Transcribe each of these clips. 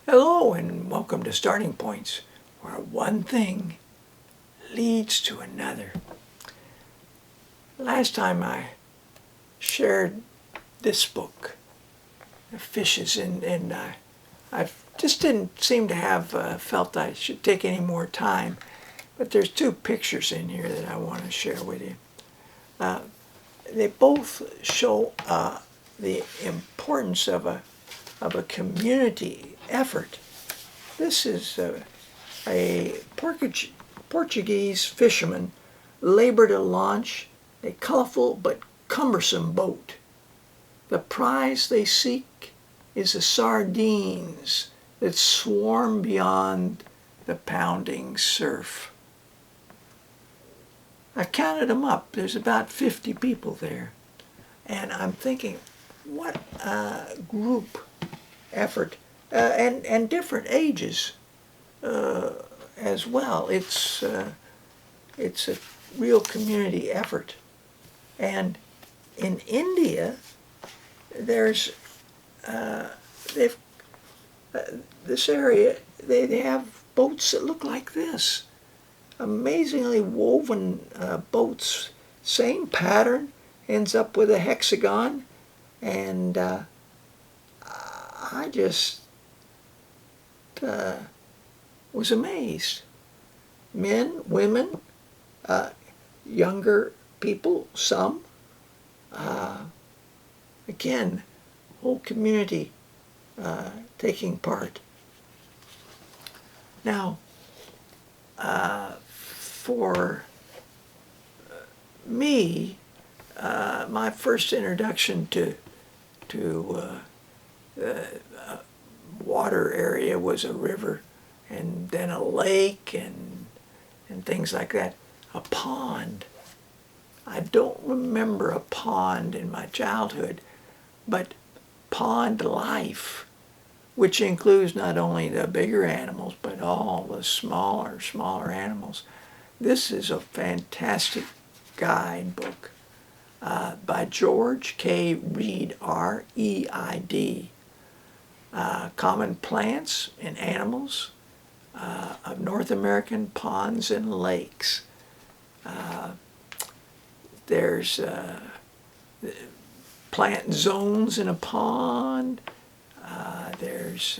Hello and welcome to Starting Points, where one thing leads to another. Last time I shared this book, The Fishes, and I just didn't seem to have felt I should take any more time, but there's two pictures in here that I want to share with you. They both show the importance of a community effort. This is a Portuguese fisherman labored to launch a colorful but cumbersome boat. The prize they seek is the sardines that swarm beyond the pounding surf. I counted them up. There's about 50 people there. And I'm thinking, what a group effort, and different ages as well. It's a real community effort. And in India, there's this area. They have boats that look like this, amazingly woven boats. Same pattern, ends up with a hexagon, and I just was amazed. Men, women, younger people, some. Again, whole community taking part. Now, for me, my first introduction to water area was a river, and then a lake, and things like that. A pond. I don't remember a pond in my childhood, but pond life, which includes not only the bigger animals, but all the smaller animals. This is a fantastic guidebook by George K. Reed, R-E-I-D. Common Plants and Animals of North American Ponds and Lakes. There's plant zones in a pond. There's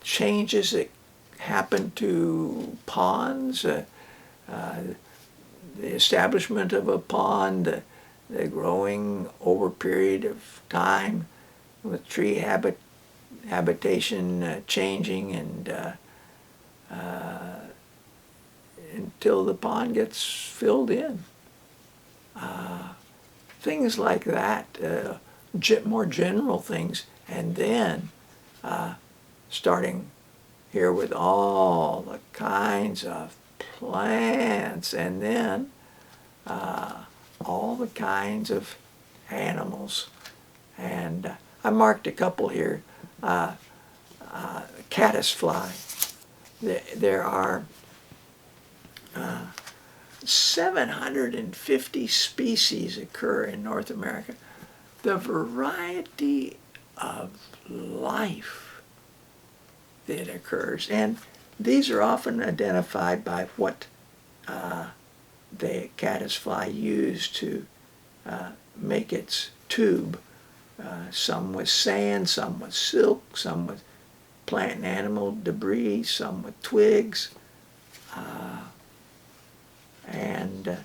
changes that happen to ponds, the establishment of a pond, the growing over a period of time with tree habitation changing, and until the pond gets filled in. Things like that, more general things, and then starting here with all the kinds of plants, and then all the kinds of animals. And I marked a couple here. Caddisfly. There are 750 species occur in North America. The variety of life that occurs, and these are often identified by what the caddisfly used to make its tube. Some with sand, some with silk, some with plant and animal debris, some with twigs, and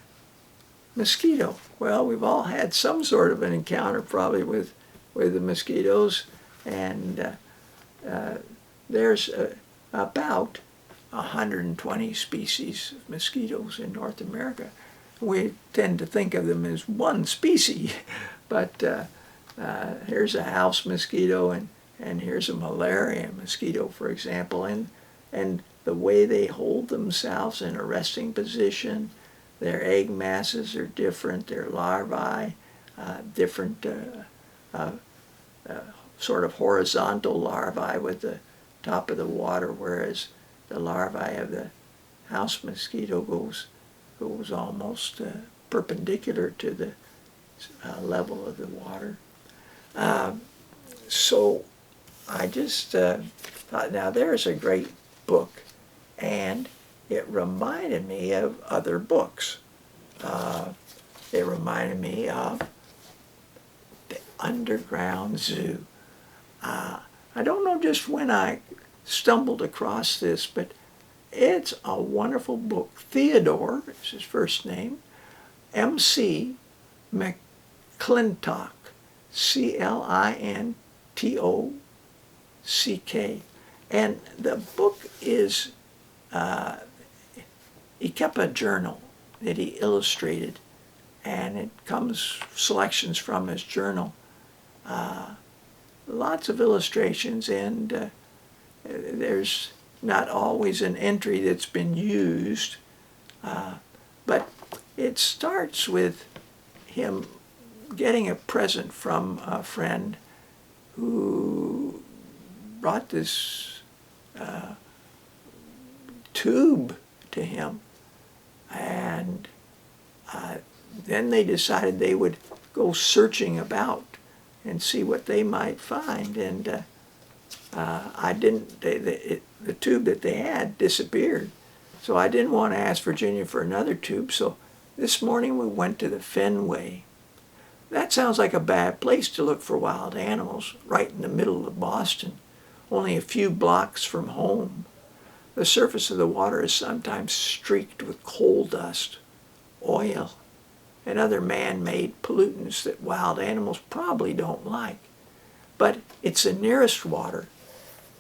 mosquito. Well, we've all had some sort of an encounter probably with the mosquitoes, and there's about 120 species of mosquitoes in North America. We tend to think of them as one species, but here's a house mosquito, and here's a malaria mosquito, for example, and the way they hold themselves in a resting position, their egg masses are different, their larvae, different sort of horizontal larvae with the top of the water, whereas the larvae of the house mosquito goes almost perpendicular to the level of the water. So I just thought, now there's a great book, and it reminded me of other books. It reminded me of the Underground Zoo. I don't know just when I stumbled across this, but it's a wonderful book. Theodore is his first name. M.C. McClintock, Clintock. And the book is, he kept a journal that he illustrated, and it comes selections from his journal. Lots of illustrations, and there's not always an entry that's been used, but it starts with him getting a present from a friend who brought this tube to him, and then they decided they would go searching about and see what they might find, and the tube that they had disappeared, so I didn't want to ask Virginia for another tube, so this morning we went to the Fenway. That sounds like a bad place to look for wild animals, right in the middle of Boston, only a few blocks from home. The surface of the water is sometimes streaked with coal dust, oil, and other man-made pollutants that wild animals probably don't like. But it's the nearest water,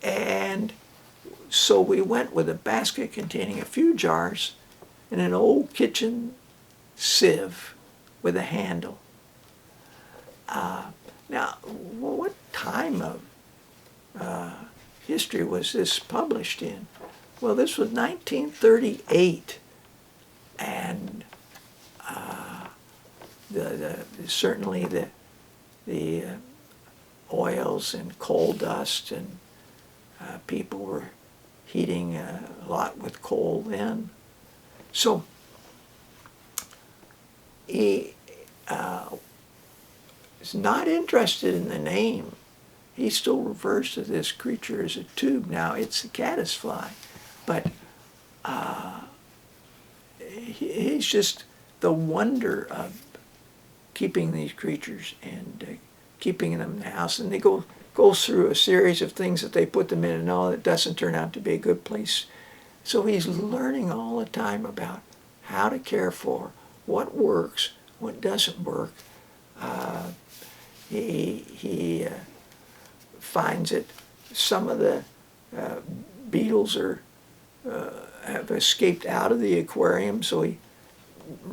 and so we went with a basket containing a few jars and an old kitchen sieve with a handle. Now, what time of history was this published in? Well, this was 1938, and certainly the oils and coal dust, and people were heating a lot with coal then. So he is not interested in the name. He still refers to this creature as a tube. Now, it's a caddisfly, but he's just the wonder of keeping these creatures and keeping them in the house. And they go through a series of things that they put them in, and all that doesn't turn out to be a good place. So he's learning all the time about how to care for, what works, what doesn't work. He finds that some of the beetles have escaped out of the aquarium, so he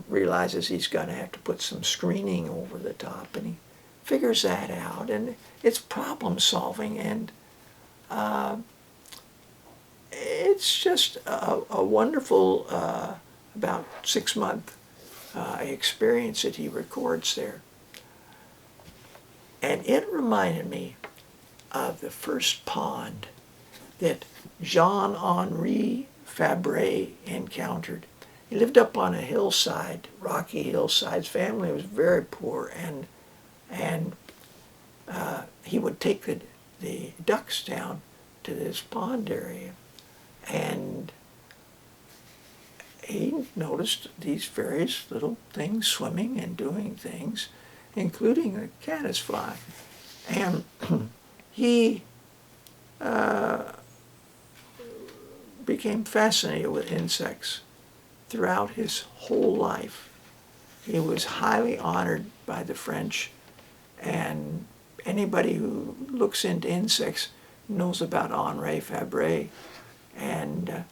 realizes he's going to have to put some screening over the top, and he figures that out, and it's problem solving, and it's just a wonderful about 6-month experience that he records there. And it reminded me of the first pond that Jean-Henri Fabre encountered. He lived up on a hillside, rocky hillside. His family was very poor, and he would take the ducks down to this pond area, and he noticed these various little things swimming and doing things, including a caddisfly. And he became fascinated with insects throughout his whole life. He was highly honored by the French, and anybody who looks into insects knows about Henri Fabre, and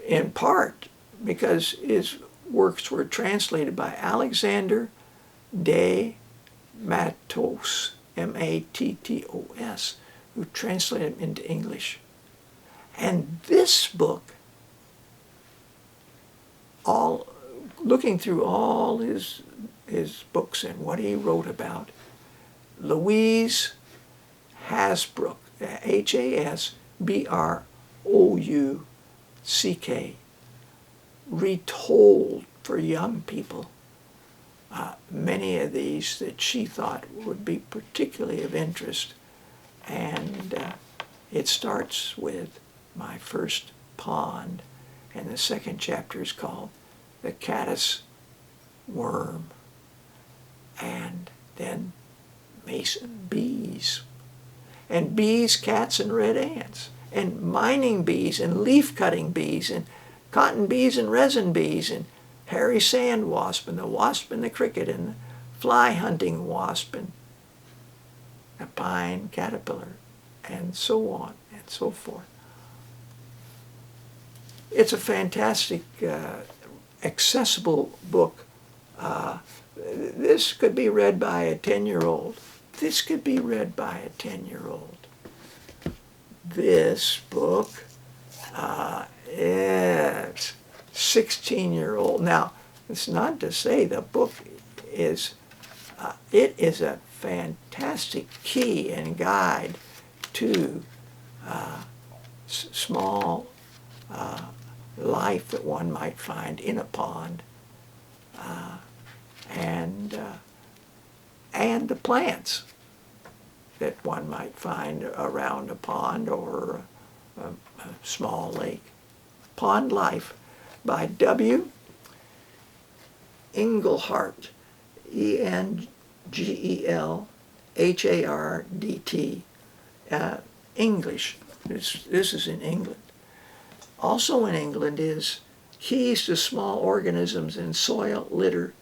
in part because his works were translated by Alexander de Mattos, Mattos, who translated them into English. And this book, looking through all his books and what he wrote about, Louise Hasbrouck, Hasbrouck, retold for young people many of these that she thought would be particularly of interest. And it starts with my first pond, and the second chapter is called The Caddis Worm, and then mason bees, and bees, cats, and red ants, and mining bees, and leaf-cutting bees, and cotton bees, and resin bees, and hairy sand wasp, and the wasp and the cricket, and the fly-hunting wasp, and a pine caterpillar, and so on and so forth. It's a fantastic, accessible book. This could be read by a 10-year-old. This could be read by a 10-year-old. This book is 16-year-old. Now, it's not to say the book is, it is a fantastic key and guide to small life that one might find in a pond, and the plants that one might find around a pond or a small lake. Pond Life by W. Engelhardt, Engelhardt, English. This is in England. Also in England is Keys to Small Organisms in Soil, Litter,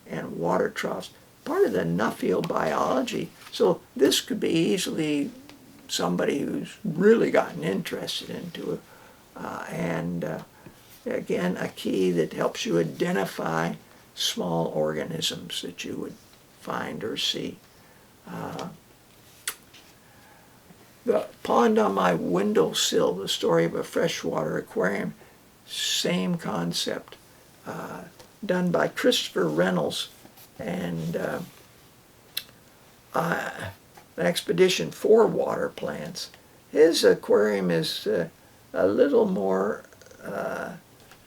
and Water Troughs, part of the Nuffield biology. So this could be easily somebody who's really gotten interested into it. Again, a key that helps you identify small organisms that you would find or see. The Pond on My Windowsill, the story of a freshwater aquarium, same concept, done by Christopher Reynolds, and an expedition for water plants. His aquarium is a little more,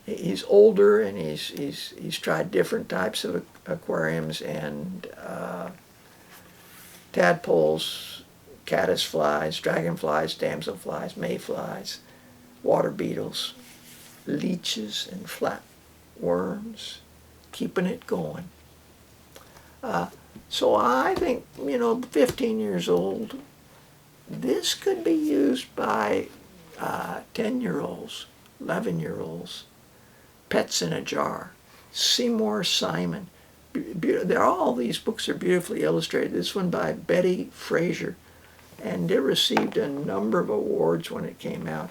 he's older, and he's tried different types of aquariums, and tadpoles, caddisflies, dragonflies, damselflies, mayflies, water beetles, leeches, and flatworms, keeping it going. So I think, 15 years old, this could be used by 10-year-olds, 11-year-olds. Pets in a Jar, Seymour Simon. All these books are beautifully illustrated. This one by Betty Fraser, and it received a number of awards when it came out.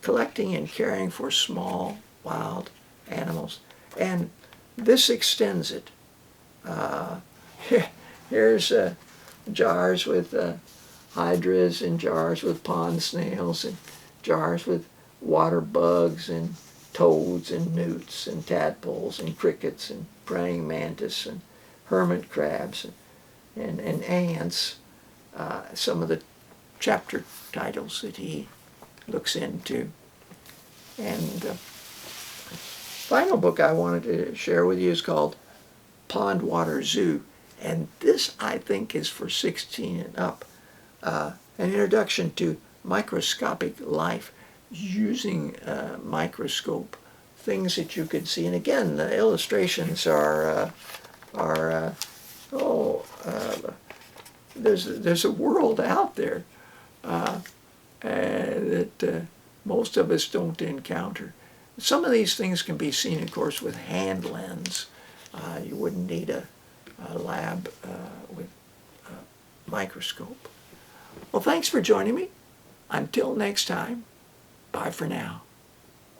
Collecting and caring for small wild animals, and this extends it. Here's jars with hydras, and jars with pond snails, and jars with water bugs, and toads, and newts, and tadpoles, and crickets, and praying mantis, and hermit crabs, and ants. Some of the chapter titles that he looks into. And the final book I wanted to share with you is called Pond Water Zoo, and this, I think, is for 16 and up. An introduction to microscopic life using a microscope, things that you could see. And again, the illustrations are there's a world out there that most of us don't encounter. Some of these things can be seen, of course, with hand lens. You wouldn't need a lab with a microscope. Well, thanks for joining me. Until next time, bye for now.